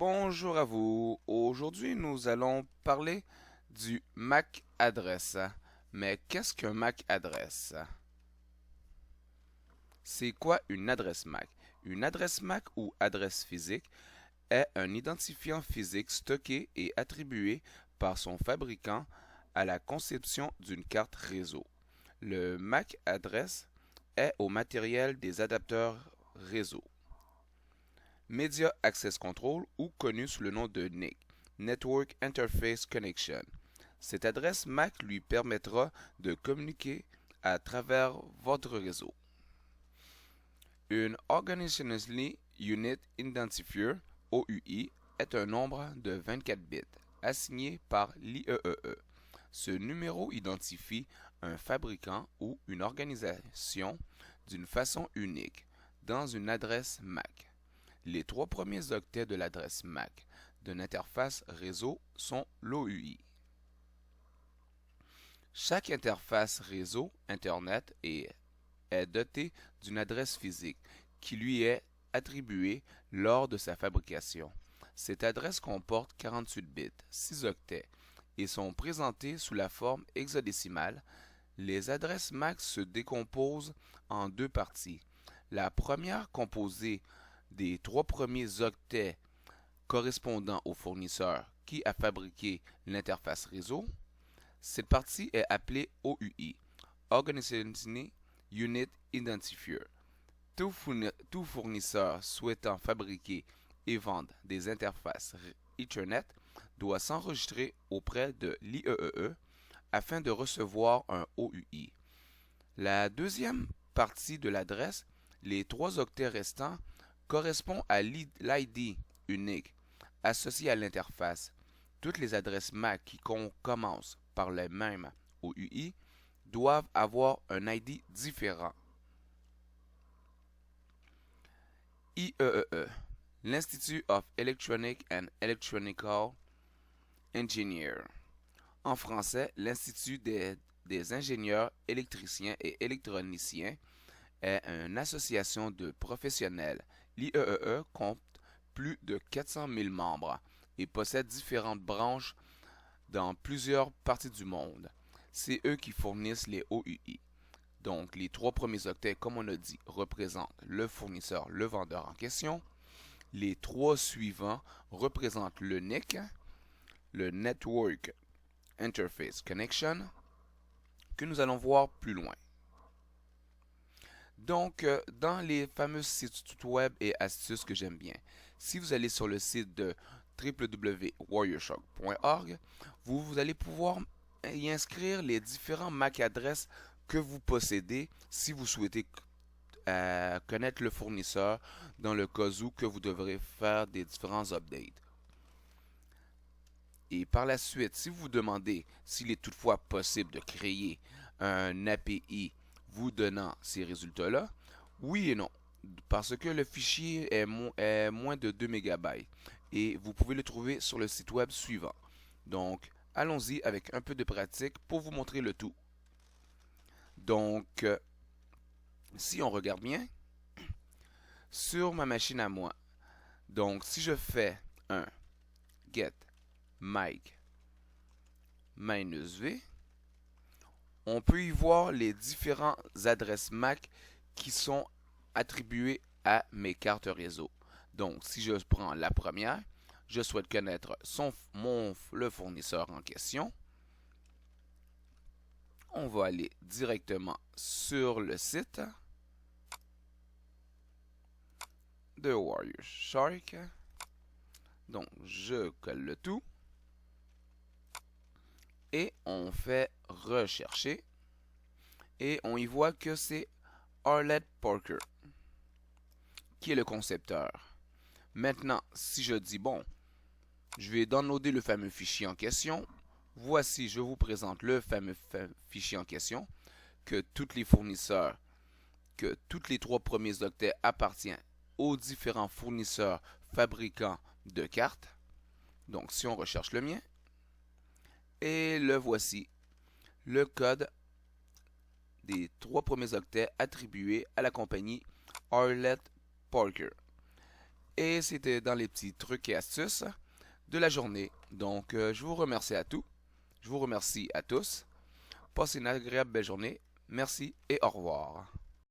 Bonjour à vous. Aujourd'hui, nous allons parler du MAC adresse. Mais qu'est-ce qu'un MAC adresse? C'est quoi une adresse MAC? Une adresse MAC ou adresse physique est un identifiant physique stocké et attribué par son fabricant à la conception d'une carte réseau. Le MAC adresse est au matériel des adapteurs réseau. Media Access Control ou connu sous le nom de NIC, Network Interface Connection. Cette adresse MAC lui permettra de communiquer à travers votre réseau. Une Organizationally Unit Identifier, OUI, est un nombre de 24 bits assigné par l'IEEE. Ce numéro identifie un fabricant ou une organisation d'une façon unique dans une adresse MAC. Les trois premiers octets de l'adresse MAC d'une interface réseau sont l'OUI. Chaque interface réseau Internet est dotée d'une adresse physique qui lui est attribuée lors de sa fabrication. Cette adresse comporte 48 bits, 6 octets, et sont présentées sous la forme hexadécimale. Les adresses MAC se décomposent en deux parties. La première composée des trois premiers octets correspondant au fournisseur qui a fabriqué l'interface réseau. Cette partie est appelée OUI, Organizational Unit Identifier. Tout fournisseur souhaitant fabriquer et vendre des interfaces Ethernet doit s'enregistrer auprès de l'IEEE afin de recevoir un OUI. La deuxième partie de l'adresse, les trois octets restants, correspond à l'ID unique associé à l'interface. Toutes les adresses MAC qui commencent par le même OUI doivent avoir un ID différent. IEEE, l'Institute of Electronic and Electronical Engineers. En français, l'Institut des ingénieurs électriciens et électroniciens est une association de professionnels. L'IEEE compte plus de 400 000 membres et possède différentes branches dans plusieurs parties du monde. C'est eux qui fournissent les OUI. Donc, les trois premiers octets, comme on a dit, représentent le fournisseur, le vendeur en question. Les trois suivants représentent le NIC, le Network Interface Connection, que nous allons voir plus loin. Donc, dans les fameux sites web et astuces que j'aime bien, si vous allez sur le site de www.warriorshop.org, vous allez pouvoir y inscrire les différents MAC adresses que vous possédez si vous souhaitez connaître le fournisseur dans le cas où que vous devrez faire des différents updates. Et par la suite, si vous vous demandez s'il est toutefois possible de créer un API vous donnant ces résultats-là, oui et non, parce que le fichier est moins de 2 MB et vous pouvez le trouver sur le site web suivant. Donc, allons-y avec un peu de pratique pour vous montrer le tout. Donc, si on regarde bien, sur ma machine à moi, donc si je fais un get mic -v, on peut y voir les différentes adresses MAC qui sont attribuées à mes cartes réseau. Donc, si je prends la première, je souhaite connaître le fournisseur en question. On va aller directement sur le site de Warrior Shark. Donc, je colle le tout. Et on fait rechercher. Et on y voit que c'est Arlette Parker qui est le concepteur. Maintenant, si je dis, bon, je vais downloader le fameux fichier en question. Voici, je vous présente le fameux fichier en question que tous les fournisseurs, que tous les trois premiers octets appartiennent aux différents fournisseurs fabricants de cartes. Donc, si on recherche le mien, et le voici, le code des trois premiers octets attribués à la compagnie Arlette Parker. Et c'était dans les petits trucs et astuces de la journée. Donc, je vous remercie à tous. Je vous remercie à tous. Passez une agréable belle journée. Merci et au revoir.